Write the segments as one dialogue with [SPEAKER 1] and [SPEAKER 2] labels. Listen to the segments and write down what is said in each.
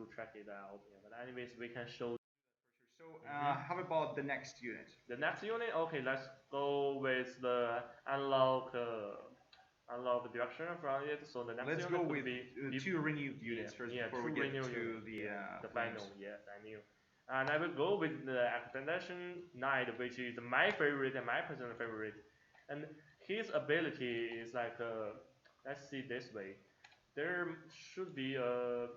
[SPEAKER 1] to check it out. Yeah, but anyways, we can show.
[SPEAKER 2] So how about the next unit?
[SPEAKER 1] The next unit, okay, let's go with the unlock direction from it. So the next
[SPEAKER 2] let's
[SPEAKER 1] unit
[SPEAKER 2] go
[SPEAKER 1] would
[SPEAKER 2] with
[SPEAKER 1] be
[SPEAKER 2] two renewed units first before we get to the
[SPEAKER 1] final. Yes, I knew. And I will go with the Apprehension Knight, which is my favorite and my personal favorite. And his ability is like, let's see this way. There should be a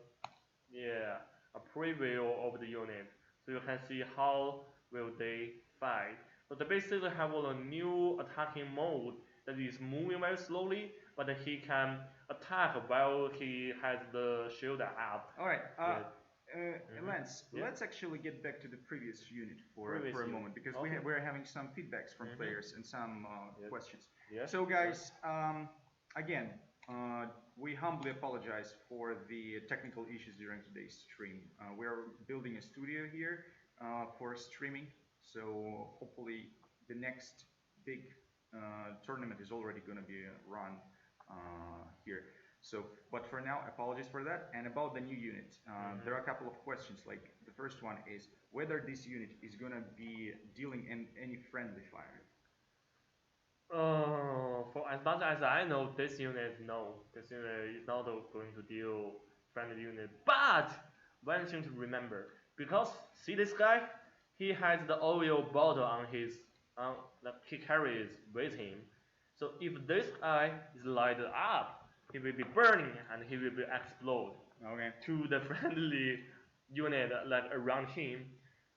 [SPEAKER 1] preview of the unit, so you can see how will they fight. So they basically have a new attacking mode that is moving very slowly, but he can attack while he has the shield up.
[SPEAKER 2] All right. Lance, let's actually get back to the previous unit for a moment, because we're having some feedbacks from players and some questions.
[SPEAKER 1] Yes.
[SPEAKER 2] So guys, again, we humbly apologize for the technical issues during today's stream. We're building a studio here for streaming, so hopefully the next big tournament is already going to be run here. So, but for now, apologies for that. And about the new unit, there are a couple of questions. Like the first one is whether this unit is going to be dealing any friendly fire.
[SPEAKER 1] For as much as I know, this unit is not going to deal friendly unit. But one thing to remember, because see this guy, he has the oil bottle on his, that he carries with him. So if this guy is lighted up, he will be burning and he will be explode to the friendly unit like around him,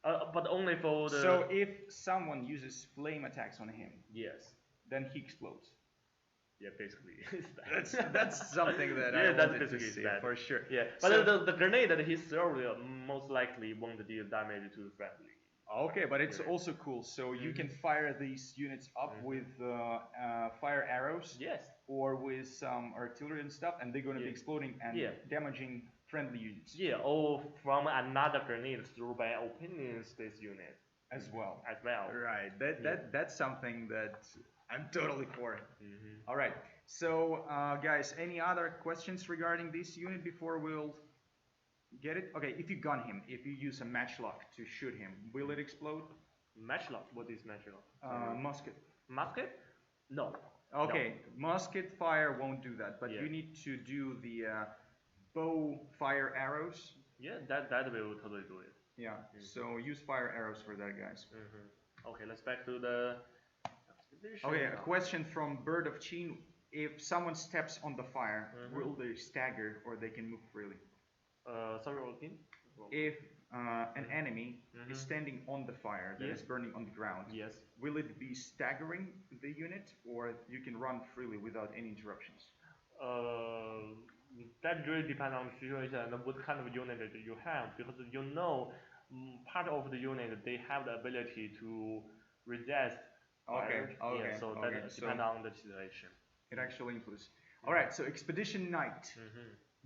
[SPEAKER 1] but only for the.
[SPEAKER 2] So if someone uses flame attacks on him,
[SPEAKER 1] yes,
[SPEAKER 2] then he explodes.
[SPEAKER 1] Yeah, basically.
[SPEAKER 2] that's something that
[SPEAKER 1] yeah,
[SPEAKER 2] I
[SPEAKER 1] that's
[SPEAKER 2] wanted to see for sure.
[SPEAKER 1] Yeah, but so, the grenade that he throws most likely won't deal damage to the friendly.
[SPEAKER 2] Okay, but it's also cool. So you can fire these units up with fire arrows.
[SPEAKER 1] Yes.
[SPEAKER 2] Or with some artillery and stuff, and they're going to be exploding and damaging friendly units.
[SPEAKER 1] Yeah, or from another grenade thrown by opponents this unit.
[SPEAKER 2] As well.
[SPEAKER 1] Right.
[SPEAKER 2] That's something that I'm totally for. All right. So, guys, any other questions regarding this unit before we'll get it? Okay, if you gun him, if you use a matchlock to shoot him, will it explode?
[SPEAKER 1] Matchlock? What is matchlock?
[SPEAKER 2] Musket.
[SPEAKER 1] Musket? No.
[SPEAKER 2] Okay, no. Musket fire won't do that, but you need to do the bow fire arrows.
[SPEAKER 1] Yeah, that will totally do it.
[SPEAKER 2] Yeah, so use fire arrows for that, guys.
[SPEAKER 1] Okay, let's back to the expedition.
[SPEAKER 2] Okay, a question from Bird of Chin. If someone steps on the fire, will they stagger or they can move freely?
[SPEAKER 1] Sorry, again?
[SPEAKER 2] If an enemy is standing on the fire that is burning on the ground, will it be staggering the unit, or you can run freely without any interruptions?
[SPEAKER 1] That really depends on the situation and what kind of unit that you have, because part of the unit they have the ability to resist fire. So that depends on the situation.
[SPEAKER 2] It actually includes. All right, so Expedition Knight.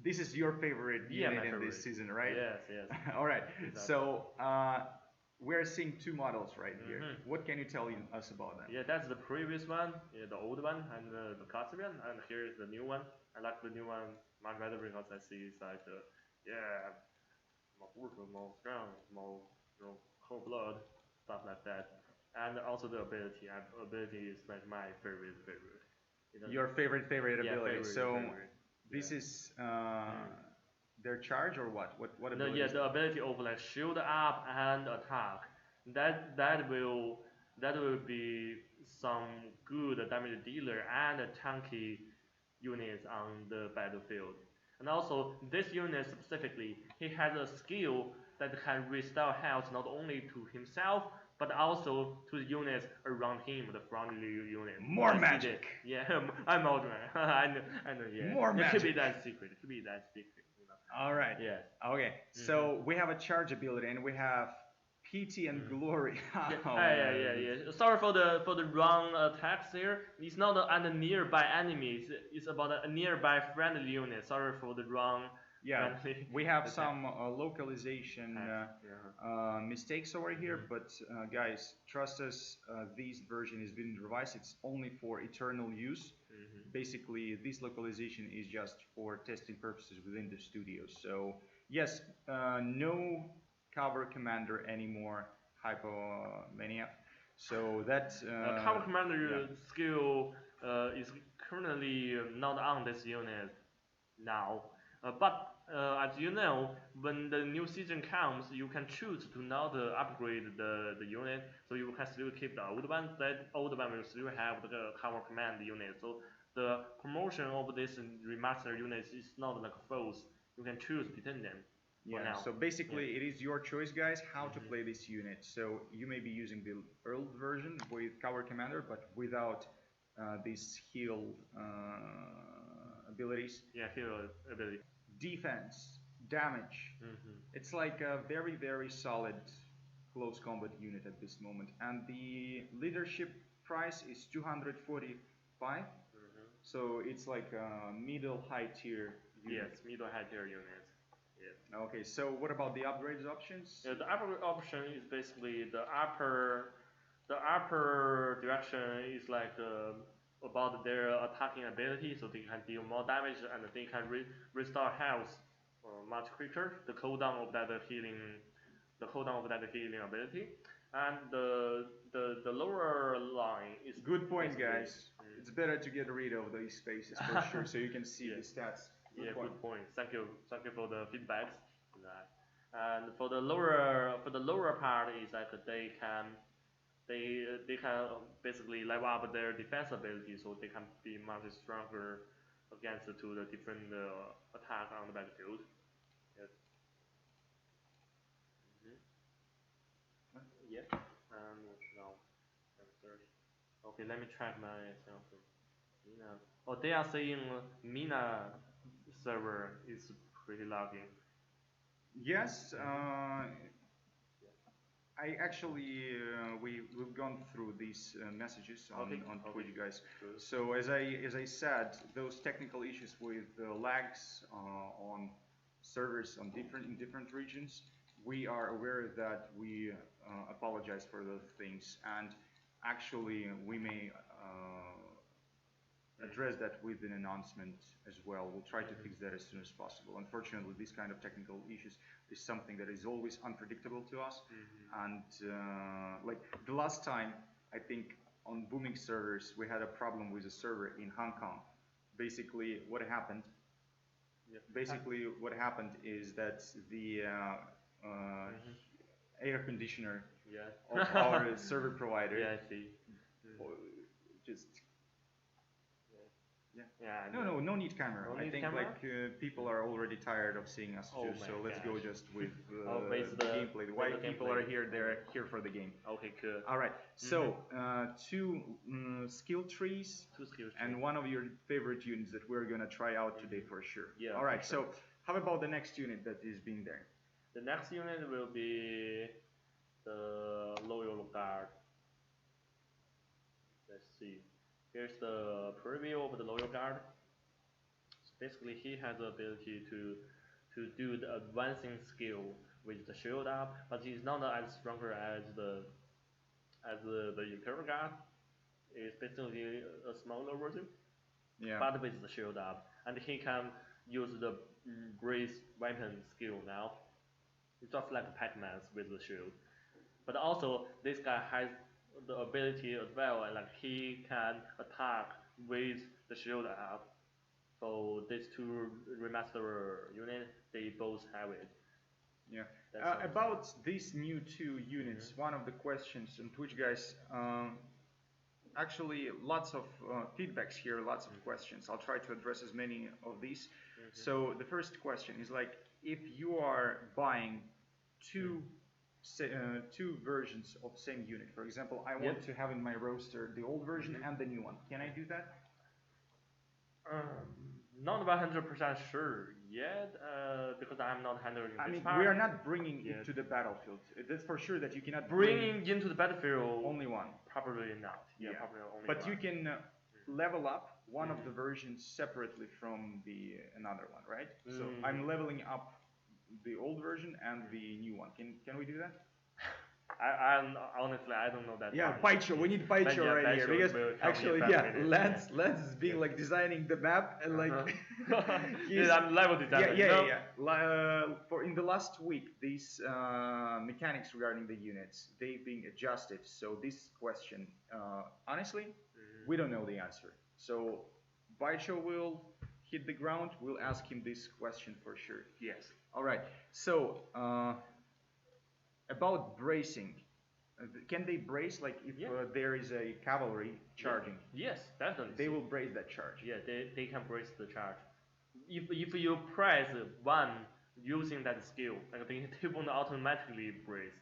[SPEAKER 2] This is your favorite unit in this season, right?
[SPEAKER 1] Yes.
[SPEAKER 2] All right. Exactly. So we're seeing two models right here. What can you tell us about them?
[SPEAKER 1] Yeah, that's the previous one, the old one, and the classic one, and here is the new one. I like the new one much better because I see it's like, more brutal, more strong, more cold blood, stuff like that. And also the ability. Ability is like my favorite.
[SPEAKER 2] Your favorite ability.
[SPEAKER 1] Favorite.
[SPEAKER 2] This is their charge or what? What ability?
[SPEAKER 1] Yeah, the ability of like shield up and attack. That will be some good damage dealer and tanky units on the battlefield. And also this unit specifically, he has a skill that can restore health not only to himself but also to the units around him, the friendly unit.
[SPEAKER 2] More magic.
[SPEAKER 1] Yeah, I'm old man. I know. Yeah.
[SPEAKER 2] More magic.
[SPEAKER 1] It could be that secret.
[SPEAKER 2] All right.
[SPEAKER 1] Yeah.
[SPEAKER 2] Okay. So we have a charge ability and we have pity and glory.
[SPEAKER 1] Yeah. Sorry for the wrong text here. It's not a nearby enemy. It's about a nearby friendly unit. Sorry for the wrong.
[SPEAKER 2] Yeah, we have some localization mistakes over here, but guys, trust us, this version has been revised. It's only for eternal use. Basically, this localization is just for testing purposes within the studio. So Yes, no cover commander anymore, Hypomania. So that
[SPEAKER 1] Cover commander
[SPEAKER 2] yeah.
[SPEAKER 1] skill is currently not on this unit now. But as you know, when the new season comes, you can choose to not upgrade the unit, so you can still keep the old one. That old one will still have the cover command unit. So the promotion of this remastered units is not like force. You can choose between them.
[SPEAKER 2] Yeah, so basically it is your choice, guys, how to play this unit. So you may be using the old version with cover commander, but without these heal abilities.
[SPEAKER 1] Yeah, heal ability.
[SPEAKER 2] Defense, damage. It's like a very, very solid close combat unit at this moment. And the leadership price is 245. So it's like a middle high tier unit.
[SPEAKER 1] Yes, middle high tier unit. Yeah.
[SPEAKER 2] Okay, so what about the upgrades options?
[SPEAKER 1] Yeah, the upgrade option is basically the upper direction is like about their attacking ability, so they can deal more damage and they can restore health much quicker. The cooldown of that healing ability, and the lower line is
[SPEAKER 2] good point, guys. It's better to get rid of these spaces for sure, so you can see the stats.
[SPEAKER 1] Good point. Thank you for the feedbacks. And for the lower part is like they can basically level up their defense ability, so they can be much stronger against the different attack on the battlefield. Yes. Yeah. And now, okay, let me track myself. Mina. Oh, they are saying Mina server is pretty lagging.
[SPEAKER 2] Yes, I actually we've gone through these messages on Twitch, guys. Good. So as I said, those technical issues with lags on servers in different regions, we are aware that we apologize for those things, and actually we may address that with an announcement as well. We'll try to fix that as soon as possible. Unfortunately, these kind of technical issues is something that is always unpredictable to us. And like the last time, I think on booming servers, we had a problem with a server in Hong Kong. Basically, what happened? What happened is that the air conditioner of our server provider just no need camera. I think people are already tired of seeing us too, so let's go just with the gameplay. The why people are here, they're here for the game.
[SPEAKER 1] Okay, good.
[SPEAKER 2] Alright, so two skill trees and one of your favorite units that we're gonna try out today for sure. Yeah. Alright, so how about the next unit that is being there?
[SPEAKER 1] The next unit will be the Loyal Guard. Let's see. Here's the preview of the Loyal Guard. So basically, he has the ability to do the advancing skill with the shield up, but he's not as stronger as the Imperial Guard. It's basically a smaller version, but with the shield up, and he can use the grace weapon skill now. It's just like Pac-Man with the shield, but also this guy has the ability as well, and like he can attack with the shield up. So these two remaster units, they both have it.
[SPEAKER 2] Yeah. About these new two units, one of the questions on Twitch, guys. Actually, lots of feedbacks here, lots of questions. I'll try to address as many of these. So the first question is like, if you are buying two versions of same unit. For example, I want to have in my roster the old version and the new one. Can I do that?
[SPEAKER 1] Not 100% sure yet, because I'm not handling this part.
[SPEAKER 2] We are not bringing it to the battlefield. That's for sure that you cannot
[SPEAKER 1] bring into the battlefield.
[SPEAKER 2] Only one.
[SPEAKER 1] Probably not. Yeah, probably only
[SPEAKER 2] but
[SPEAKER 1] one.
[SPEAKER 2] You can level up one of the versions separately from the another one, right? So I'm leveling up the old version and the new one. Can we do that?
[SPEAKER 1] Honestly I don't know that.
[SPEAKER 2] Yeah,
[SPEAKER 1] part.
[SPEAKER 2] Poncho. We need Poncho
[SPEAKER 1] Yeah,
[SPEAKER 2] right here
[SPEAKER 1] Poncho
[SPEAKER 2] because
[SPEAKER 1] will tell me
[SPEAKER 2] actually,
[SPEAKER 1] in
[SPEAKER 2] yeah,
[SPEAKER 1] 5 minutes,
[SPEAKER 2] Lance is being
[SPEAKER 1] Yeah.
[SPEAKER 2] like designing the map and like he's
[SPEAKER 1] Yeah, I'm level designer.
[SPEAKER 2] For in the last week, these mechanics regarding the units they've been adjusted. So this question, honestly, we don't know the answer. So Poncho will hit the ground. We'll ask him this question for sure.
[SPEAKER 1] Yes.
[SPEAKER 2] All right. So about bracing. Can they brace like if there is a cavalry charging?
[SPEAKER 1] Yes, definitely.
[SPEAKER 2] They will brace that charge.
[SPEAKER 1] Yeah, they can brace the charge. If you press one using that skill, like they won't automatically brace.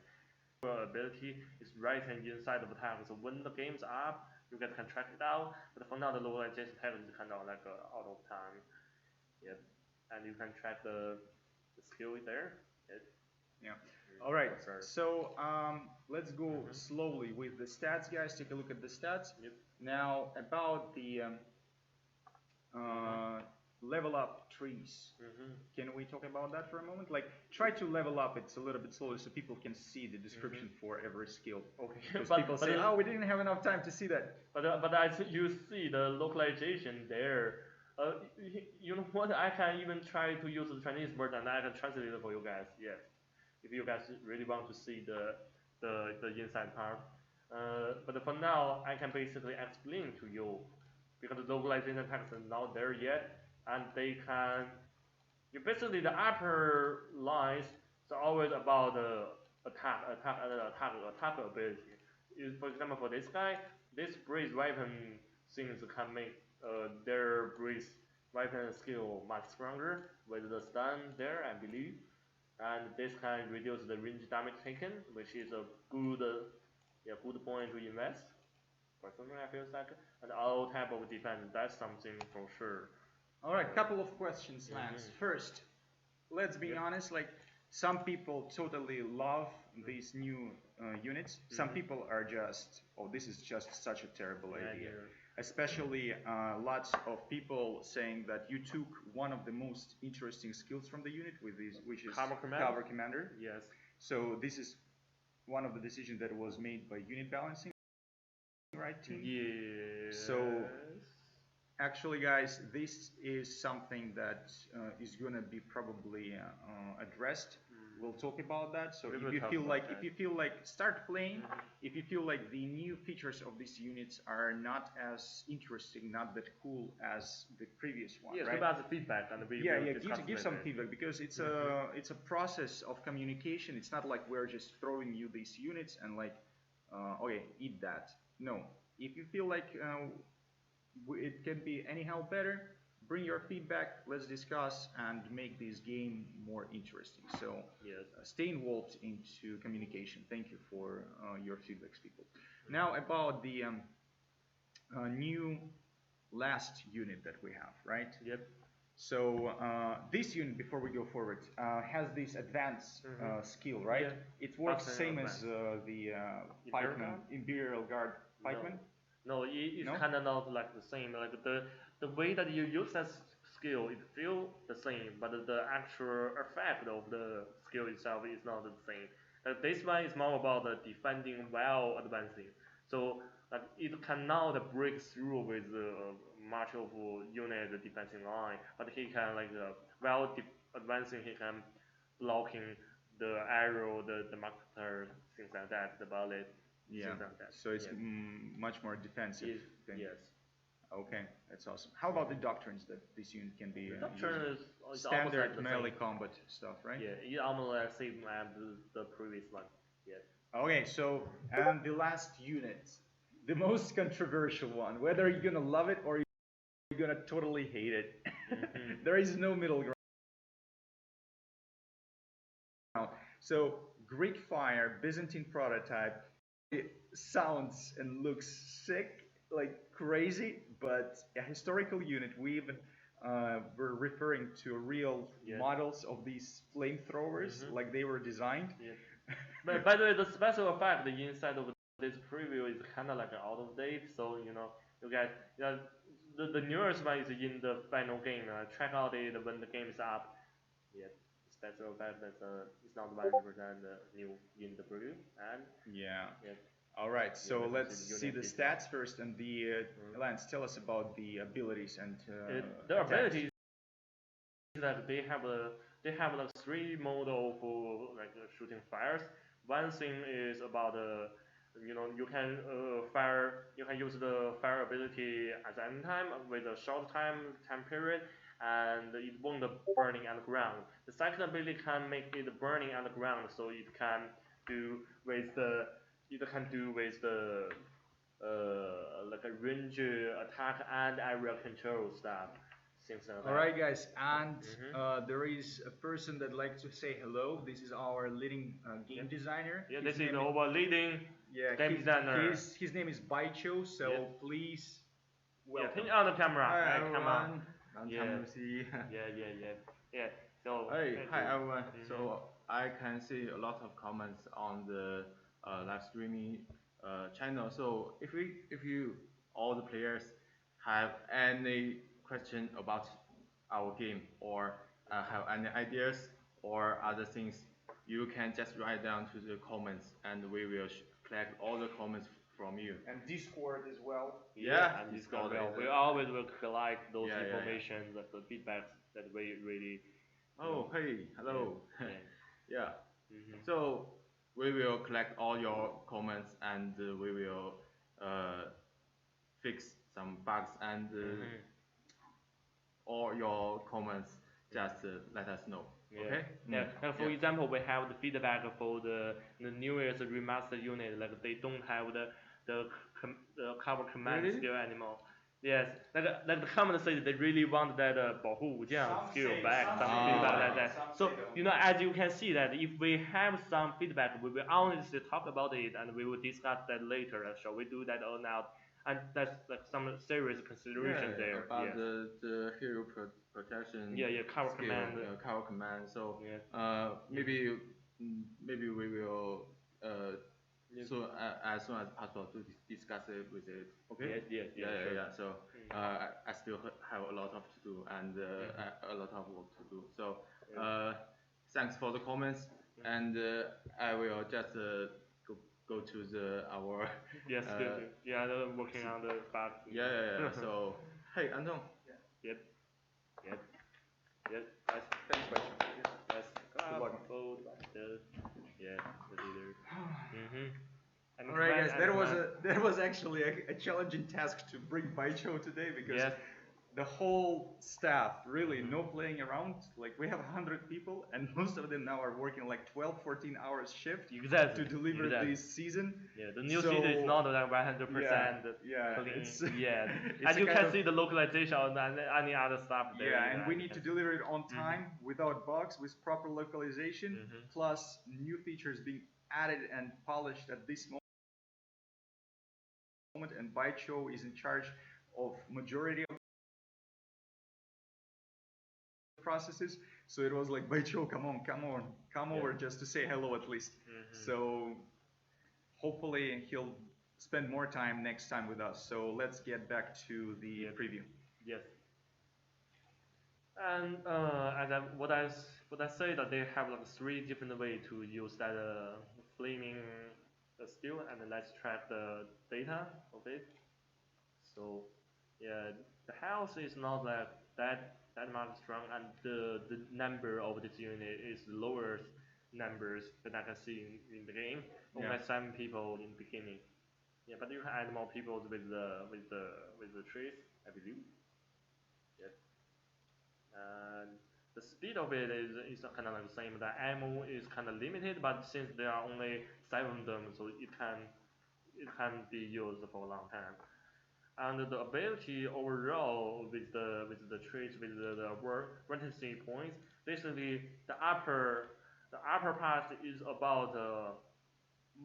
[SPEAKER 1] Your ability is right and inside of attack. So when the game's up, you guys can track it out. But for now, the localization tag is kind of like out of time. Yep, and you can track the skill there. Yep.
[SPEAKER 2] Yeah. All right. So let's go slowly with the stats, guys. Take a look at the stats.
[SPEAKER 1] Yep.
[SPEAKER 2] Now about the level up trees. Can we talk about that for a moment? Like try to level up it a little bit slowly so people can see the description for every skill. Okay. Because people say, oh, we didn't have enough time to see that.
[SPEAKER 1] But as you see the localization there. You know what? I can even try to use the Chinese word and I can translate it for you guys. Yes, if you guys really want to see the inside part. But for now, I can basically explain to you because the localization text is not there yet, and they can. Basically the upper lines are always about the attack ability. For example, for this guy, this breeze weapon things can make their breeze weapon skill much stronger with the stun there, I believe. And this can reduce the range damage taken, which is a good point to invest. Personally, I feel like, and all type of defense, that's something for sure.
[SPEAKER 2] All right, couple of questions, Lance. First, let's be honest. Like some people totally love these new units. Some people are just, oh, this is just such a terrible idea. Especially lots of people saying that you took one of the most interesting skills from the unit, which is Cover Commander.
[SPEAKER 1] Yes.
[SPEAKER 2] So this is one of the decisions that was made by unit balancing, right, team?
[SPEAKER 1] Yes.
[SPEAKER 2] So actually, guys, this is something that is gonna be probably addressed. We'll talk about that. So if you feel like start playing, if you feel like the new features of these units are not as interesting, not that cool as the previous one,
[SPEAKER 1] yes,
[SPEAKER 2] right?
[SPEAKER 1] give us the feedback and we
[SPEAKER 2] give some feedback because it's a process of communication. It's not like we're just throwing you these units and like, okay, eat that. No, if you feel like it can be anyhow better, bring your feedback, let's discuss and make this game more interesting. So stay involved into communication. Thank you for your feedbacks, people. Now about the new last unit that we have, right?
[SPEAKER 1] Yep.
[SPEAKER 2] So this unit, before we go forward, has this advanced skill, right?
[SPEAKER 1] Yeah.
[SPEAKER 2] It works the same as the pikeman, Imperial Guard pikeman.
[SPEAKER 1] No, it's kind of not like the same. Like the way that you use that skill, it feels the same, but the actual effect of the skill itself is not the same. This one is more about the defending while advancing. So it cannot break through with much of unit defensive line, but he can while advancing he can blocking the arrow, the marker, things like that, the bullet.
[SPEAKER 2] Yeah, so it's much more defensive.
[SPEAKER 1] Yes.
[SPEAKER 2] Okay, that's awesome. How about the doctrines that this unit can be
[SPEAKER 1] doctrine is
[SPEAKER 2] standard
[SPEAKER 1] like
[SPEAKER 2] melee combat stuff, right?
[SPEAKER 1] Yeah, it's almost the same as the previous one. Yes.
[SPEAKER 2] Okay, so and the last unit, the most controversial one, whether you're gonna love it or you're gonna totally hate it. There is no middle ground. So Greek Fire, Byzantine prototype. It sounds and looks sick, like crazy, but a historical unit. We even were referring to real models of these flamethrowers, like they were designed.
[SPEAKER 1] Yeah. But by the way, the special effect inside of this preview is kind of like out of date. So you guys, the newest one is in the final game. Check out it when the game is up. Yeah, it's that's a fact that it's not 100% new in the preview. And
[SPEAKER 2] Yeah.
[SPEAKER 1] yeah,
[SPEAKER 2] All right. So
[SPEAKER 1] let's
[SPEAKER 2] let's
[SPEAKER 1] see the
[SPEAKER 2] see the
[SPEAKER 1] unit
[SPEAKER 2] stats first, and the Lance, tell us about the abilities and
[SPEAKER 1] the
[SPEAKER 2] attacks.
[SPEAKER 1] ability is that they have like three model for like shooting fires. One thing is about you can you can use the fire ability at any time with a short time period, and it won't burning on the ground. The second ability can make it burning on the ground, so it can do with the like a range attack and area control stuff. Things like that.
[SPEAKER 2] All right, guys, and
[SPEAKER 1] Mhm.
[SPEAKER 2] there is a person that likes to say hello. This is our leading game designer.
[SPEAKER 1] Yeah,
[SPEAKER 2] His
[SPEAKER 1] this is
[SPEAKER 2] name
[SPEAKER 1] our leading
[SPEAKER 2] yeah,
[SPEAKER 1] game designer.
[SPEAKER 2] his name is Baicho, so
[SPEAKER 1] Yeah.
[SPEAKER 2] please
[SPEAKER 1] Yeah,
[SPEAKER 2] welcome.
[SPEAKER 1] turn on the camera.
[SPEAKER 3] Hi
[SPEAKER 1] Right,
[SPEAKER 3] everyone,
[SPEAKER 1] come on.
[SPEAKER 3] long
[SPEAKER 1] Yeah.
[SPEAKER 3] time no see.
[SPEAKER 1] Yeah. So.
[SPEAKER 3] Hey,
[SPEAKER 1] thank
[SPEAKER 3] hi
[SPEAKER 1] you.
[SPEAKER 3] everyone.
[SPEAKER 1] Mhm.
[SPEAKER 3] So I can see a lot of comments on the live streaming channel. So if you all the players have any question about our game or have any ideas or other things, you can just write down to the comments, and we will collect all the comments from you.
[SPEAKER 2] And Discord as well.
[SPEAKER 3] Yeah,
[SPEAKER 1] and
[SPEAKER 3] Discord
[SPEAKER 1] Discord.
[SPEAKER 3] is
[SPEAKER 1] We
[SPEAKER 3] it.
[SPEAKER 1] always will collect those
[SPEAKER 3] Yeah.
[SPEAKER 1] information, the feedbacks that we really.
[SPEAKER 3] Oh, hey, hello.
[SPEAKER 1] Yeah.
[SPEAKER 3] Yeah.
[SPEAKER 1] Mhm.
[SPEAKER 3] So we will collect all your comments, and we will fix some bugs, and all your comments, just let us know.
[SPEAKER 1] Yeah.
[SPEAKER 3] Okay?
[SPEAKER 1] Yeah. Like for example, we have the feedback for the newest remastered unit. Like they don't have the cover command
[SPEAKER 3] Really?
[SPEAKER 1] skill anymore. Yes. Like the comment says they really want that 保护武将
[SPEAKER 2] Some
[SPEAKER 1] skill
[SPEAKER 2] say-
[SPEAKER 1] back.
[SPEAKER 2] some
[SPEAKER 1] Some
[SPEAKER 3] say
[SPEAKER 1] feedback
[SPEAKER 3] don't.
[SPEAKER 1] like that.
[SPEAKER 2] Some
[SPEAKER 1] So
[SPEAKER 2] say don't.
[SPEAKER 1] you know, as you can see that if we have some feedback, we will honestly talk about it, and we will discuss that later. Shall we do that or not? And that's like some serious consideration there.
[SPEAKER 3] About
[SPEAKER 1] Yes.
[SPEAKER 3] the hero protection.
[SPEAKER 1] Yeah, cover
[SPEAKER 3] skill,
[SPEAKER 1] command.
[SPEAKER 3] cover command. So
[SPEAKER 1] Yeah.
[SPEAKER 3] maybe we will
[SPEAKER 1] Yeah.
[SPEAKER 3] so as soon as possible to discuss it with it. Okay.
[SPEAKER 1] Yes. Sure.
[SPEAKER 3] Yeah. So I still have a lot of to do, and a lot of work to do. So thanks for the comments, and I will just go to our
[SPEAKER 1] Yes, they're working on the bug.
[SPEAKER 3] yeah. So hey, Anton.
[SPEAKER 1] Yep. Yes.
[SPEAKER 2] Thanks, Baicho.
[SPEAKER 1] Yes.
[SPEAKER 2] Good luck.
[SPEAKER 1] Vote the leader. And
[SPEAKER 2] All right, guys.
[SPEAKER 1] command-
[SPEAKER 2] That was actually a challenging task to bring Baicho today, because
[SPEAKER 1] Yes.
[SPEAKER 2] the whole staff, really, no playing around. Like, we have 100 people, and most of them now are working like 12, 14 hours shift
[SPEAKER 1] Exactly.
[SPEAKER 2] to deliver
[SPEAKER 1] Exactly.
[SPEAKER 2] this season.
[SPEAKER 1] Yeah, the new
[SPEAKER 2] So-
[SPEAKER 1] season is not like 100%
[SPEAKER 2] Yeah,
[SPEAKER 1] clean.
[SPEAKER 2] it's-
[SPEAKER 1] Yeah,
[SPEAKER 2] it's
[SPEAKER 1] and
[SPEAKER 2] a
[SPEAKER 1] you
[SPEAKER 2] kind
[SPEAKER 1] can
[SPEAKER 2] of-
[SPEAKER 1] see the localization and any other stuff there.
[SPEAKER 2] Yeah, and we
[SPEAKER 1] you
[SPEAKER 2] need to
[SPEAKER 1] can-
[SPEAKER 2] deliver it on time without bugs, with proper localization, plus new features being added and polished at this moment. And Baicho is in charge of majority of the processes. So it was like, Baicho, come over just to say hello at least. So hopefully he'll spend more time next time with us. So let's get back to the preview.
[SPEAKER 1] Yes. And what I say that they have like three different ways to use that flaming skill, and let's track the data of it. So yeah, the health is not that much strong, and the number of this unit is the lowest numbers that I can see in the game. Only 7 people in the beginning. Yeah, but you can add more people with the trees, I believe. Yes. And the speed of it is kind of like the same. The ammo is kind of limited, but since there are only 7 of them, so it can be used for a long time. And the ability overall with the traits with the vertice points, basically the upper part is about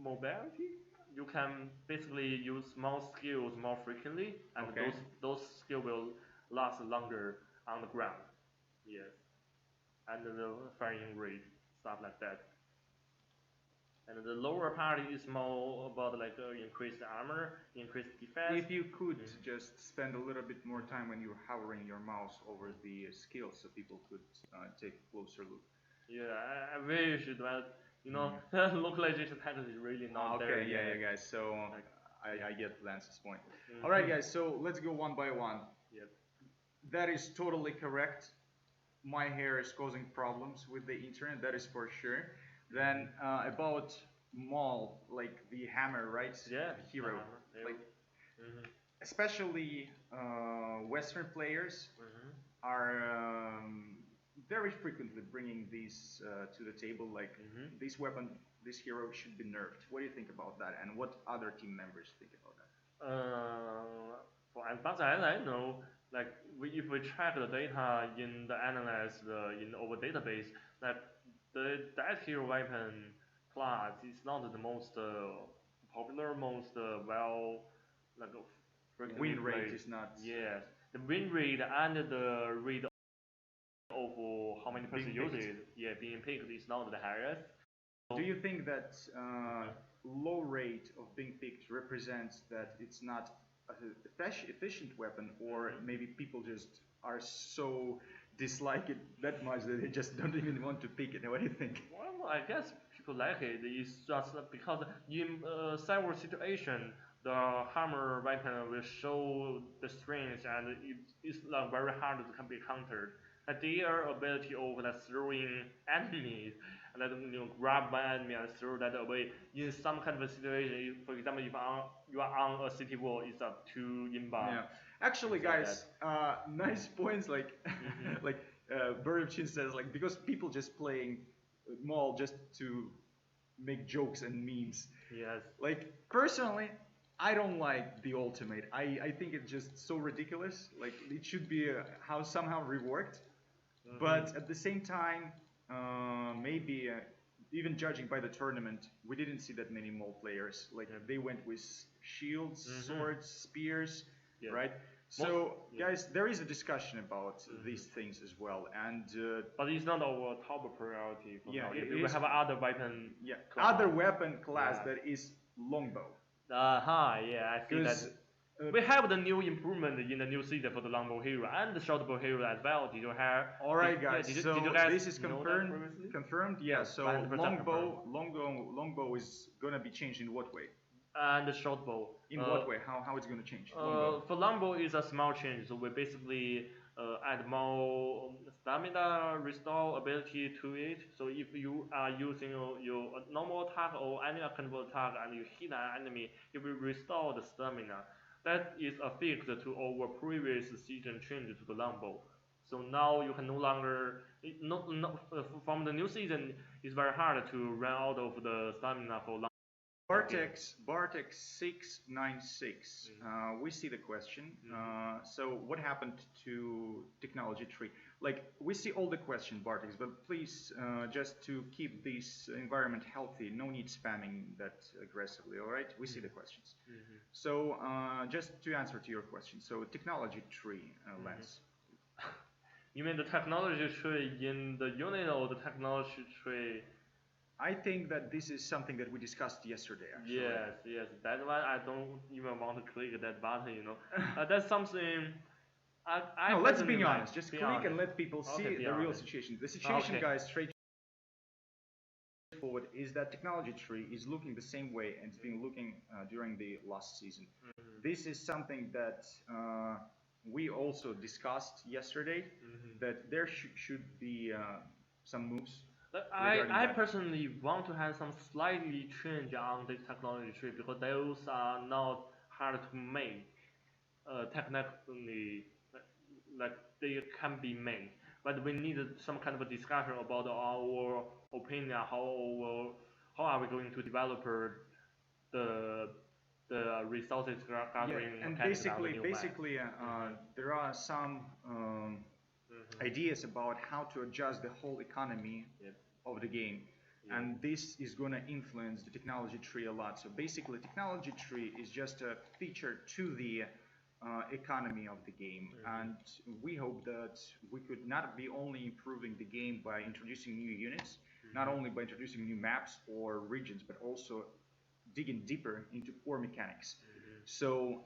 [SPEAKER 1] mobility. You can basically use small skills more frequently, and those skills will last longer on the ground. Yes, and the firing rate, stuff like that. And the lower part is more about like increased armor, increased defense.
[SPEAKER 2] If you could just spend a little bit more time when you're hovering your mouse over the skills, so people could take a closer look.
[SPEAKER 1] Yeah, I wish that localization title is really not there
[SPEAKER 2] Okay,
[SPEAKER 1] yet.
[SPEAKER 2] yeah, guys. So
[SPEAKER 1] Like,
[SPEAKER 2] I get Lance's point.
[SPEAKER 1] mhm.
[SPEAKER 2] All right, guys. So let's go one by one.
[SPEAKER 1] Yep.
[SPEAKER 2] That is totally correct. My hair is causing problems with the internet. That is for sure. Then about Maul, like the hammer, right?
[SPEAKER 1] Yeah.
[SPEAKER 2] The hero.
[SPEAKER 1] Yeah.
[SPEAKER 2] Like
[SPEAKER 1] Mhm.
[SPEAKER 2] especially Western players
[SPEAKER 1] Mhm.
[SPEAKER 2] are very frequently bringing these to the table. Like
[SPEAKER 1] Mhm.
[SPEAKER 2] this weapon, this hero should be nerfed. What do you think about that? And what other team members think about that?
[SPEAKER 1] As far as I know, like if we track the data in the analyze in our database, like that hero weapon class is not the most popular, most like frequently
[SPEAKER 2] Win rate
[SPEAKER 1] played.
[SPEAKER 2] is not
[SPEAKER 1] Yes, the win rate and the rate of how many person
[SPEAKER 2] being
[SPEAKER 1] use
[SPEAKER 2] picked.
[SPEAKER 1] it, yeah, being picked is not the highest.
[SPEAKER 2] Do you think that low rate of being picked represents that it's not an efficient weapon, or maybe people just are so dislike it that much that they just don't even want to pick it? What do you think?
[SPEAKER 1] Well, I guess people like it. It's just because in several situations, the hammer weapon will show the strength and it's like very hard to can be countered. And their ability of like throwing enemies and then grab one enemy and throw that away in some kind of a situation. For example, if you are on a city wall, it's up to inbound.
[SPEAKER 2] Yeah, actually,
[SPEAKER 1] Things like
[SPEAKER 2] guys, nice points. Like, like Bird of Chin says, like because people just playing Maul just to make jokes and memes.
[SPEAKER 1] Yes.
[SPEAKER 2] Like personally, I don't like the ultimate. I think it's just so ridiculous. Like it should be how somehow reworked. But at the same time, maybe even judging by the tournament, we didn't see that many Maul players. Like they went with shields, swords, spears,
[SPEAKER 1] Yeah.
[SPEAKER 2] right? So, guys, there is a discussion about these things as well, and
[SPEAKER 1] But it's not our top priority for
[SPEAKER 2] yeah,
[SPEAKER 1] now.
[SPEAKER 2] it
[SPEAKER 1] We
[SPEAKER 2] is-
[SPEAKER 1] have other weapon.
[SPEAKER 2] yeah,
[SPEAKER 1] class.
[SPEAKER 2] other weapon class
[SPEAKER 1] Yeah.
[SPEAKER 2] that is Longbow.
[SPEAKER 1] Yeah, I see that.
[SPEAKER 2] Because
[SPEAKER 1] We have the new improvement in the new season for the longbow hero and the shortbow hero as well. Did you have?
[SPEAKER 2] all right,
[SPEAKER 1] yeah,
[SPEAKER 2] guys.
[SPEAKER 1] did you-
[SPEAKER 2] So
[SPEAKER 1] did you guys
[SPEAKER 2] this is
[SPEAKER 1] know that
[SPEAKER 2] confirmed.
[SPEAKER 1] previously?
[SPEAKER 2] Confirmed. Yeah. So
[SPEAKER 1] 100%
[SPEAKER 2] Longbow is gonna be changed in what way?
[SPEAKER 1] And the shortbow.
[SPEAKER 2] In what way? How it's gonna change? Longbow.
[SPEAKER 1] For longbow is a small change, so we basically add more stamina restore ability to it. So if you are using your normal attack or any combo attack and you hit an enemy, it will restore the stamina. That is affixed to our previous season change to the longbow. So now you can no longer, from the new season, it's very hard to run out of the stamina for longbow.
[SPEAKER 2] Bartex 696. We see the question. So what happened to technology tree? Like we see all the question, Bartex, but please just to keep this environment healthy, no need spamming that aggressively. All right, we see the questions. So just to answer to your question, so technology tree, Lance.
[SPEAKER 1] You mean the technology tree in the unit or the technology tree?
[SPEAKER 2] I think that this is something that we discussed yesterday. Actually.
[SPEAKER 1] Yes. That one I don't even want to click that button. That's something.
[SPEAKER 2] No, let's
[SPEAKER 1] personally
[SPEAKER 2] be
[SPEAKER 1] like.
[SPEAKER 2] honest. Just
[SPEAKER 1] Be
[SPEAKER 2] click
[SPEAKER 1] honest.
[SPEAKER 2] and let people see
[SPEAKER 1] Okay, be
[SPEAKER 2] the real
[SPEAKER 1] honest.
[SPEAKER 2] situation. The situation,
[SPEAKER 1] Okay.
[SPEAKER 2] guys, straightforward, is that technology tree is looking the same way and it's been looking during the last season. This is something that we also discussed yesterday, that there should be some moves.
[SPEAKER 1] But
[SPEAKER 2] regarding
[SPEAKER 1] I
[SPEAKER 2] that.
[SPEAKER 1] personally want to have some slightly change on the technology tree because those are not hard to make. Technically, like they can be made, but we need some kind of a discussion about our opinion. How are we going to develop the resources gathering
[SPEAKER 2] And
[SPEAKER 1] mechanics on the new map?
[SPEAKER 2] basically, there are some ideas about how to adjust the whole economy of the game. And this is going to influence the technology tree a lot. So basically, technology tree is just a feature to the economy of the game. And we hope that we could not be only improving the game by introducing new units, not only by introducing new maps or regions, but also digging deeper into core mechanics. So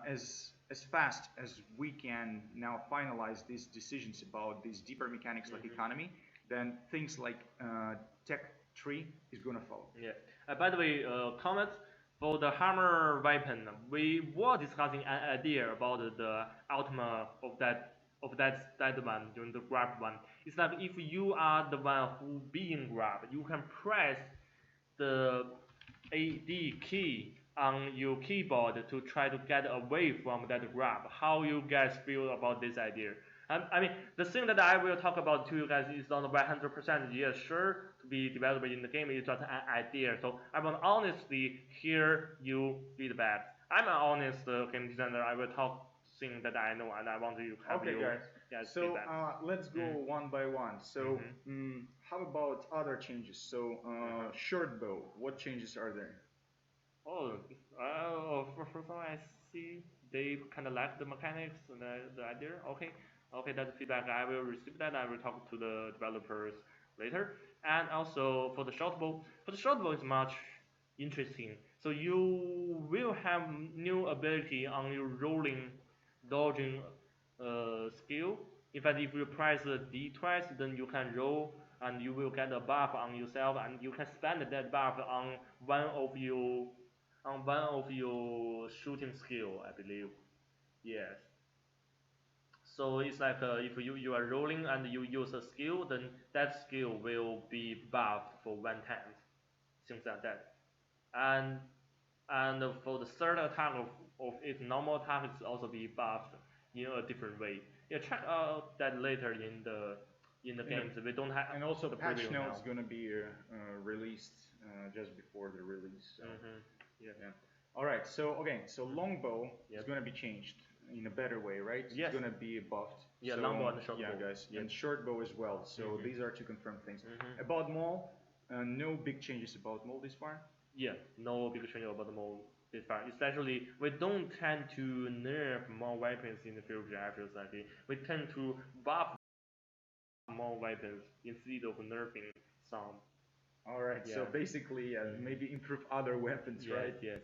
[SPEAKER 2] as fast as we can now finalize these decisions about these deeper mechanics like economy, then things like tech tree is gonna follow.
[SPEAKER 1] Yeah. By the way, comment for the hammer weapon. We were discussing an idea about the ultimate of that one, during the grab one. It's like if you are the one who being grabbed, you can press the AD key on your keyboard to try to get away from that grab. How you guys feel about this idea? I mean, the thing that I will talk about to you guys is not 100% yes, sure, to be developed in the game. It's just an idea. So I want honestly hear you feedback. I'm an honest game designer. I will talk things that I know, and I want to have
[SPEAKER 2] Okay,
[SPEAKER 1] you
[SPEAKER 2] guys. So let's go one by one. So how about other changes? So short bow, what changes are there?
[SPEAKER 1] Oh, first of all, I see they kind of like the mechanics and the idea. Okay, that's feedback. I will receive that. I will talk to the developers later. And also for the short bow, it's much interesting. So you will have new ability on your rolling, dodging skill. In fact, if you press D twice, then you can roll and you will get a buff on yourself, and you can spend that buff on one of your shooting skill, I believe. Yes. So it's like if you are rolling and you use a skill, then that skill will be buffed for 1 time, things like that. And for the third attack of its normal attack, it's also be buffed in a different way. Yeah, check out that later in the games. We don't have.
[SPEAKER 2] And also
[SPEAKER 1] the
[SPEAKER 2] patch
[SPEAKER 1] preview
[SPEAKER 2] notes
[SPEAKER 1] now.
[SPEAKER 2] gonna be released just before the release. So.
[SPEAKER 1] Yeah.
[SPEAKER 2] All right. So so longbow is gonna be changed in a better way, right?
[SPEAKER 1] Yes.
[SPEAKER 2] It's gonna be buffed.
[SPEAKER 1] Yeah,
[SPEAKER 2] so,
[SPEAKER 1] longbow and short bow.
[SPEAKER 2] Yeah, guys,
[SPEAKER 1] Yeah.
[SPEAKER 2] and short bow as well. So these are two confirmed things. About Maul, no big changes about Maul this far.
[SPEAKER 1] Yeah, no big change about the Maul this far. Especially, we don't tend to nerf more weapons in the future. I feel like we tend to buff more weapons instead of nerfing some.
[SPEAKER 2] All right.
[SPEAKER 1] Yeah.
[SPEAKER 2] So basically, maybe improve other weapons, right?
[SPEAKER 1] Yes.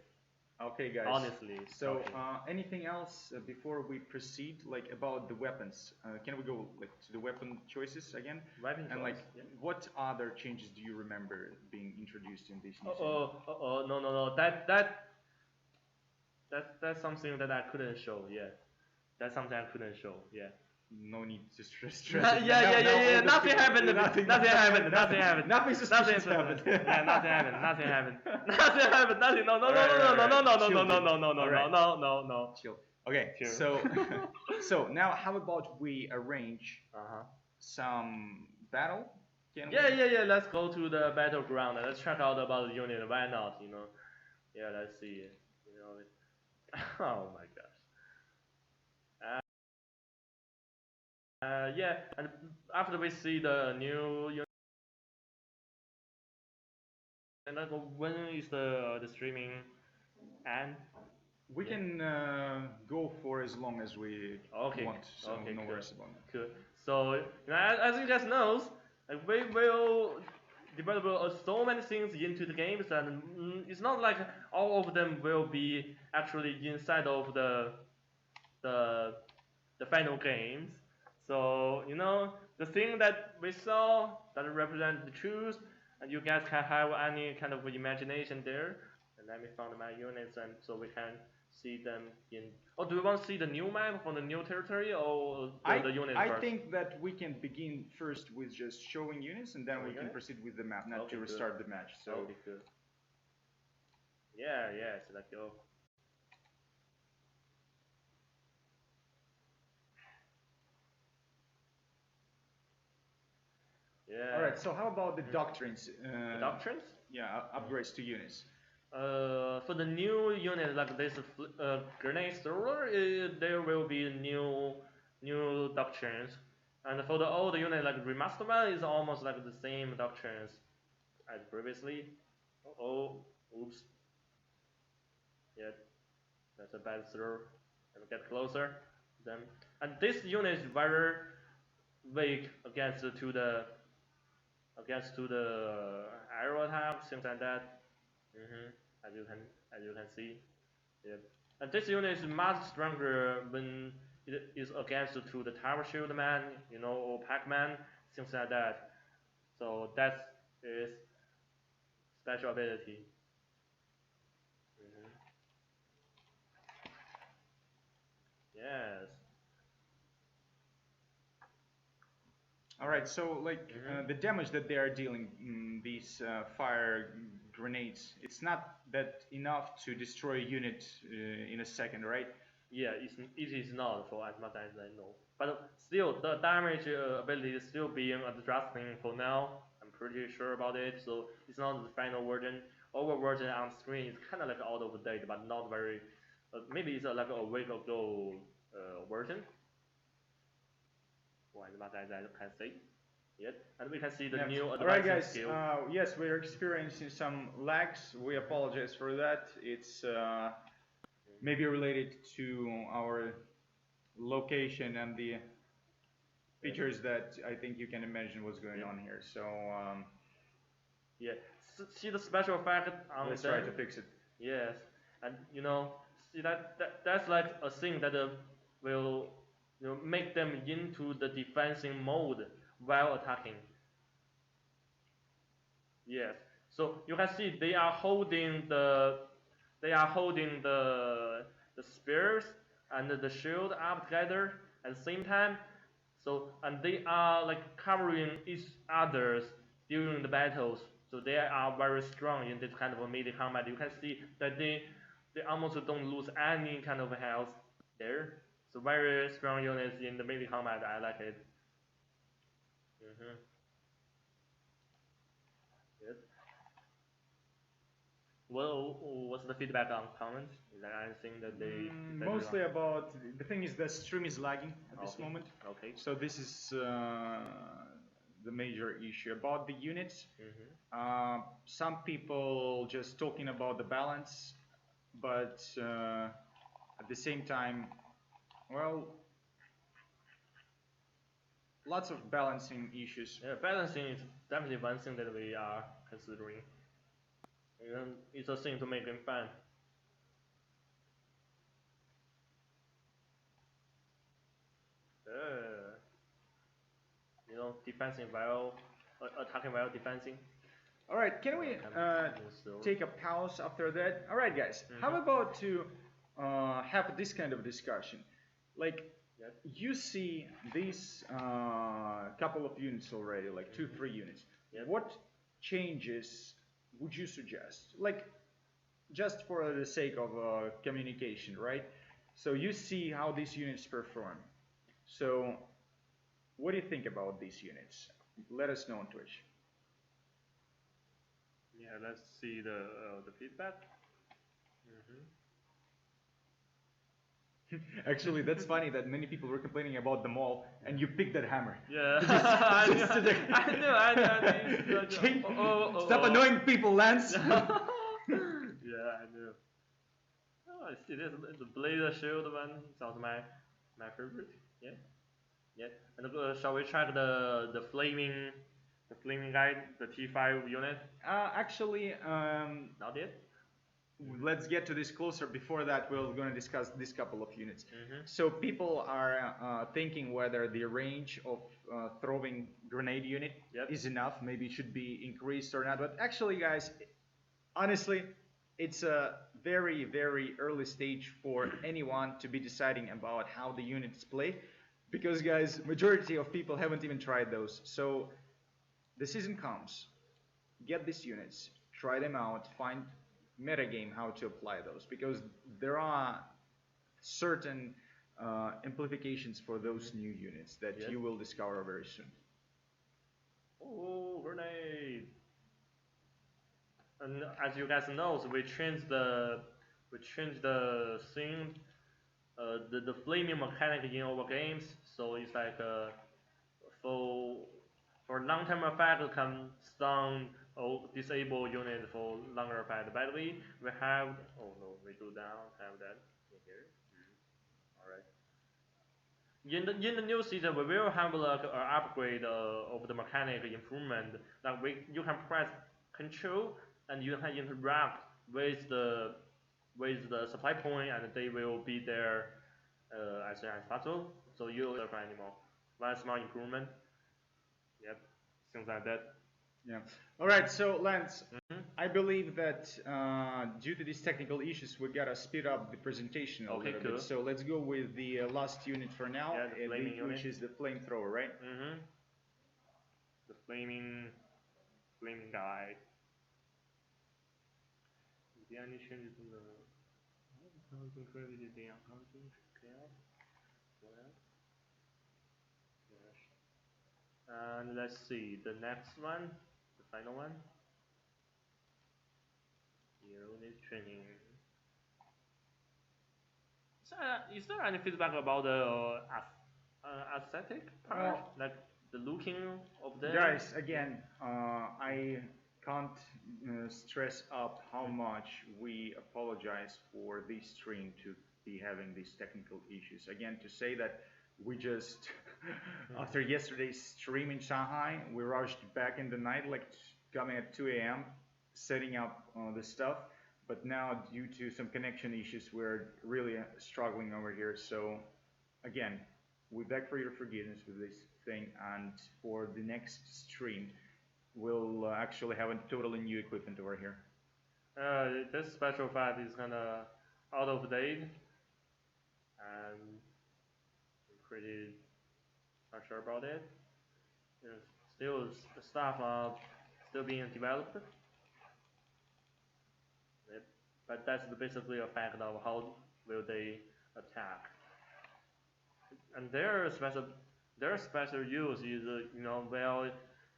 [SPEAKER 2] Okay, guys.
[SPEAKER 1] Honestly.
[SPEAKER 2] So,
[SPEAKER 1] okay.
[SPEAKER 2] anything else before we proceed, like about the weapons? Can we go like to the weapon choices again?
[SPEAKER 1] Weapon
[SPEAKER 2] And
[SPEAKER 1] choice,
[SPEAKER 2] like,
[SPEAKER 1] yeah.
[SPEAKER 2] what other changes do you remember being introduced in this new
[SPEAKER 1] No. That's something that I couldn't show. Yeah. That's something I couldn't show. Yeah.
[SPEAKER 2] No need to stress.
[SPEAKER 1] Yeah. Nothing happened. Nothing happened.
[SPEAKER 2] Nothing suspicious happened.
[SPEAKER 1] Yeah, nothing happened. Nothing. No.
[SPEAKER 2] Chill. Okay.
[SPEAKER 1] Chill.
[SPEAKER 2] So now how about we arrange some battle? Can we?
[SPEAKER 1] Yeah. Let's go to the battleground. Let's check out about the unit. Why not? Yeah. Let's see. Oh my gosh. Yeah, and after we see the new unit, and like when is the streaming end?
[SPEAKER 2] We can go for as long as we want, so no worries about that.
[SPEAKER 1] Cool. So as you guys know, like, we will develop so many things into the games, and it's not like all of them will be actually inside of the final games. So the thing that we saw that represents the truth, and you guys can have any kind of imagination there. And let me find my units, and so we can see them in. Oh, do we want to see the new map from the new territory, or the unit first?
[SPEAKER 2] I think that we can begin first with just showing units, and then we can proceed with the map, not to restart the match. So.
[SPEAKER 1] Okay, good. Yeah. So let's go. Yeah.
[SPEAKER 2] All right. So how about the doctrines?
[SPEAKER 1] The doctrines?
[SPEAKER 2] Yeah, upgrades to units.
[SPEAKER 1] For the new unit like this grenade thrower, there will be new doctrines, and for the old unit like Remastered Man is almost like the same doctrines as previously. Oops. Yeah, that's a bad throw. Let me get closer. Then, and this unit is very weak against the arrow attack, things like that. As you can see, yeah. And this unit is much stronger when it is against the tower shield man, or Pac-Man, things like that. So that is special ability. Mhm. Yes.
[SPEAKER 2] All right, so like the damage that they are dealing, these fire grenades, it's not that enough to destroy a unit in a second, right?
[SPEAKER 1] Yeah, it is not for as much as I know. But still, the damage ability is still being adjusting for now. I'm pretty sure about it. So it's not the final version. Our version on screen is kind of like out of date, but not very. Maybe it's like a week ago version. For as much as I can say. Yet, and we can see the new
[SPEAKER 2] All right,
[SPEAKER 1] advancing
[SPEAKER 2] guys.
[SPEAKER 1] skill.
[SPEAKER 2] Yes, we're experiencing some lags. We apologize for that. It's maybe related to our location and the features that I think you can imagine what's going on here. So
[SPEAKER 1] yeah, see the special effect on
[SPEAKER 2] let's
[SPEAKER 1] them?
[SPEAKER 2] try to fix it.
[SPEAKER 1] Yes, and see that's like a thing that will make them into the defensive mode while attacking. Yes, so you can see they are holding the spears and the shield up together at the same time. So and they are like covering each others during the battles. So they are very strong in this kind of a melee combat. You can see that they almost don't lose any kind of health there. So very strong units in the melee combat. I like it. Yes. Well, what's the feedback on comments? Is there anything that they
[SPEAKER 2] mostly about the thing is the stream is lagging at this moment.
[SPEAKER 1] Okay.
[SPEAKER 2] So this is the major issue about the units. Some people just talking about the balance, but at the same time, well, lots of balancing issues.
[SPEAKER 1] Yeah, balancing is definitely one thing that we are considering. And it's a thing to make it fun. Defensing while attacking while defending.
[SPEAKER 2] All right, can we take a pause after that? All right, guys, how about to have this kind of discussion? Like, you see these couple of units already, like 2-3 units. What changes would you suggest? Like, just for the sake of communication, right? So you see how these units perform. So what do you think about these units? Let us know on Twitch.
[SPEAKER 1] Yeah, let's see the feedback.
[SPEAKER 2] Actually, that's funny that many people were complaining about the mall, and you picked that hammer.
[SPEAKER 1] Yeah, I knew.
[SPEAKER 2] Stop annoying people, Lance.
[SPEAKER 1] Yeah, I knew. Oh, I see this. The blazer shield one sounds my favorite. Yeah. And shall we track the flaming guy, the T5 unit?
[SPEAKER 2] Actually,
[SPEAKER 1] Not yet.
[SPEAKER 2] Let's get to this closer. Before that, we're going to discuss this couple of units. So people are thinking whether the range of throwing grenade unit is enough. Maybe it should be increased or not. But actually, guys, honestly, it's a very, very early stage for anyone to be deciding about how the units play. Because, guys, majority of people haven't even tried those. So the season comes. Get these units. Try them out. Find metagame how to apply those, because there are certain implications for those new units that you will discover very soon.
[SPEAKER 1] Oh, grenade! And as you guys know, so we changed the thing, the flaming mechanic in our games. So it's like for long-term effect, you can stun or disable unit for longer effect. By the way, we have we do not have that in here. Alright. In the new season, we will have like an upgrade of the mechanic improvement. Like you can press Control and you can interact with the supply point, and they will be there as soon as possible. So you don't suffer anymore. One small improvement. Yep, things like that.
[SPEAKER 2] Yeah. All right. So Lance,
[SPEAKER 1] Mhm.
[SPEAKER 2] I believe that due to these technical issues, we gotta speed up the presentation a
[SPEAKER 1] Okay,
[SPEAKER 2] little
[SPEAKER 1] cool.
[SPEAKER 2] bit. So let's go with the last unit for now,
[SPEAKER 1] Yeah, the flaming
[SPEAKER 2] which
[SPEAKER 1] unit.
[SPEAKER 2] is the Flamethrower, right?
[SPEAKER 1] Mhm. The flaming guy. The animation is in the. And let's see the next one, the final one. Unit training. Is there any feedback about the aesthetic part,
[SPEAKER 2] Well,
[SPEAKER 1] like the looking of them?
[SPEAKER 2] guys, again, I can't stress up how much we apologize for this stream to be having these technical issues. Again, to say that we just, after yesterday's stream in Shanghai, we rushed back in the night, like coming at 2 a.m., setting up the stuff. But now, due to some connection issues, we're really struggling over here. So, again, we beg for your forgiveness with this thing, and for the next stream, we'll actually have a totally new equipment over here.
[SPEAKER 1] This special effect is kinda out of date, and I'm pretty not sure about it. Still, the stuff are still being developed. Yep. But that's basically a fact of how will they attack. And their special use is well,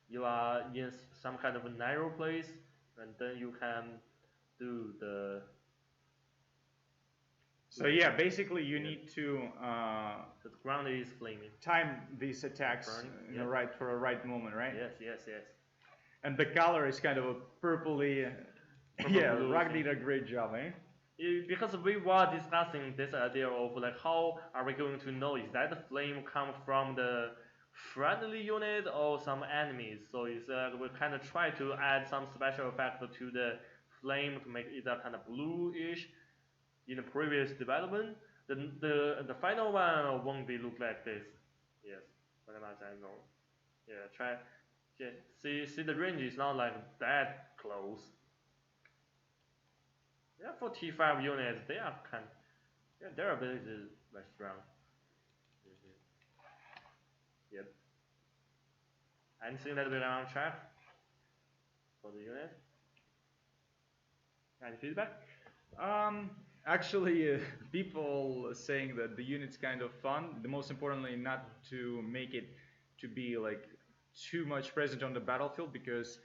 [SPEAKER 1] you are in some kind of a narrow place, and then you can do the.
[SPEAKER 2] So yeah, basically you need to
[SPEAKER 1] The ground is flaming.
[SPEAKER 2] time these attacks
[SPEAKER 1] Burning,
[SPEAKER 2] in for a right moment, right?
[SPEAKER 1] Yes.
[SPEAKER 2] And the color is kind of a purpley.
[SPEAKER 1] Purple
[SPEAKER 2] Yeah,
[SPEAKER 1] blue
[SPEAKER 2] Rock
[SPEAKER 1] thing.
[SPEAKER 2] did a great job, eh?
[SPEAKER 1] Because we were discussing this idea of like how are we going to know is that the flame come from the friendly unit or some enemies. So it's we kind of try to add some special effect to the flame to make it a kind of bluish. In the previous development, the final one won't be look like this. Yes, pretty much I know. Yeah, try. Yeah, see the range is not like that close. Yeah, for T5 units, they are their ability is very strong. Yep. Anything that we can on track for the unit? Any feedback?
[SPEAKER 2] Actually, people saying that the unit's kind of fun. The most importantly, not to make it to be like too much present on the battlefield, because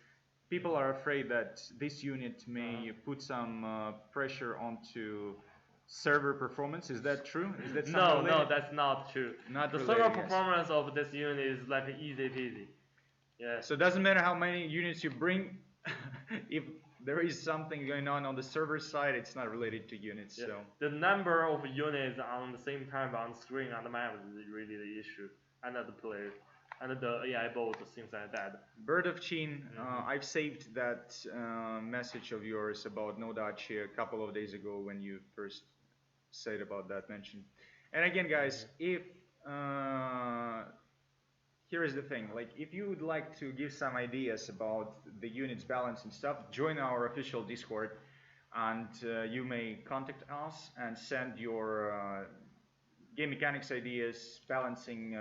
[SPEAKER 2] people are afraid that this unit may put some pressure onto server performance. Is that true? Is that
[SPEAKER 1] No, that's not true.
[SPEAKER 2] Not
[SPEAKER 1] the
[SPEAKER 2] related,
[SPEAKER 1] server
[SPEAKER 2] yes.
[SPEAKER 1] performance of this unit is like easy peasy. Yeah.
[SPEAKER 2] So it doesn't matter how many units you bring, if there is something going on the server side, it's not related to units.
[SPEAKER 1] Yeah.
[SPEAKER 2] So
[SPEAKER 1] the number of units on the same time on screen on the map is really the issue, and the player, and the AI bots, things like that.
[SPEAKER 2] Bird of Chin, I've saved that message of yours about no Dachi a couple of days ago when you first said about that mention. And again, guys, if here is the thing, like if you would like to give some ideas about the units balance and stuff, join our official Discord, and you may contact us and send your game mechanics ideas, balancing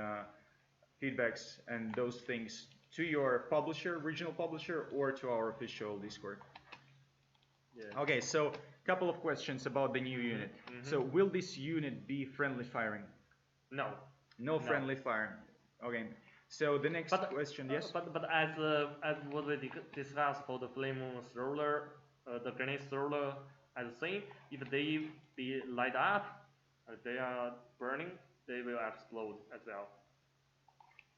[SPEAKER 2] feedbacks and those things to your publisher, regional publisher, or to our official Discord.
[SPEAKER 1] Yeah.
[SPEAKER 2] Okay, so a couple of questions about the new unit. So will this unit be friendly firing?
[SPEAKER 1] No.
[SPEAKER 2] No friendly firing. Okay. So the next question, yes?
[SPEAKER 1] But as what we discussed for the flamethrower, the grenade thrower, as same, if they be light up, they are burning, they will explode as well.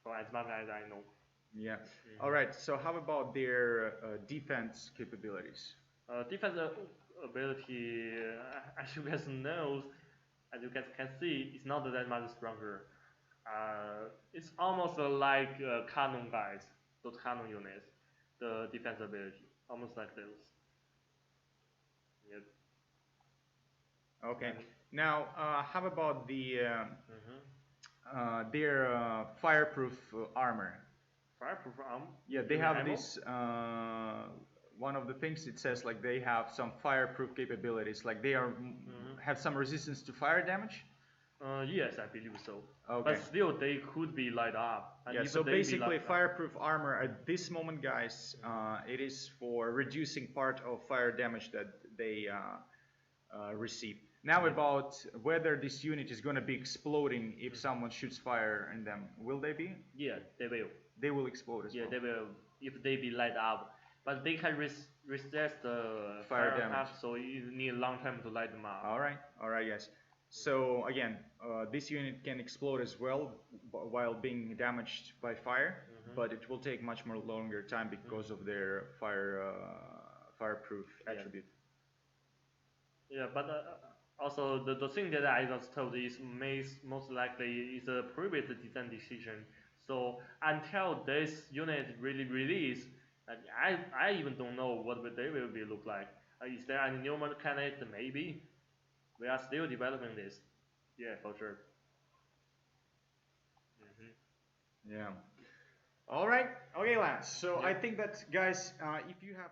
[SPEAKER 1] So as much as I know.
[SPEAKER 2] Yeah. All right. So how about their defense capabilities?
[SPEAKER 1] Defense ability, as you guys know, as you guys can see, it's not that much stronger. It's almost like canon guys, those canon units, the defense ability, almost like those. Yep.
[SPEAKER 2] Okay. Now, how about the their fireproof armor?
[SPEAKER 1] Fireproof Armor.
[SPEAKER 2] Yeah, they have
[SPEAKER 1] ammo?
[SPEAKER 2] this. One of the things it says like they have some fireproof capabilities, like they are have some resistance to fire damage.
[SPEAKER 1] Yes, I believe so.
[SPEAKER 2] Okay.
[SPEAKER 1] But still, they could be light up. And
[SPEAKER 2] Yeah,
[SPEAKER 1] if
[SPEAKER 2] so
[SPEAKER 1] they be
[SPEAKER 2] basically
[SPEAKER 1] light up-
[SPEAKER 2] fireproof armor at this moment, guys, it is for reducing part of fire damage that they receive. Now about whether this unit is going to be exploding if someone shoots fire in them. Will they be?
[SPEAKER 1] Yeah, they will.
[SPEAKER 2] They will explode as
[SPEAKER 1] Yeah,
[SPEAKER 2] well.
[SPEAKER 1] they will if they be light up. But they can resist the
[SPEAKER 2] Fire
[SPEAKER 1] fire
[SPEAKER 2] damage.
[SPEAKER 1] attack, so you need a long time to light them up.
[SPEAKER 2] All right, guys. So again, this unit can explode as well while being damaged by fire, but it will take much more longer time because of their fireproof attribute.
[SPEAKER 1] Yeah, but also the thing that I was told is most likely is a previous design decision. So until this unit really release, I even don't know what they will be look like. Is there any new mechanic? Maybe. We are still developing this. Yeah, for sure.
[SPEAKER 2] Yeah. All right. Okay, Lance. So I think that, guys, if you have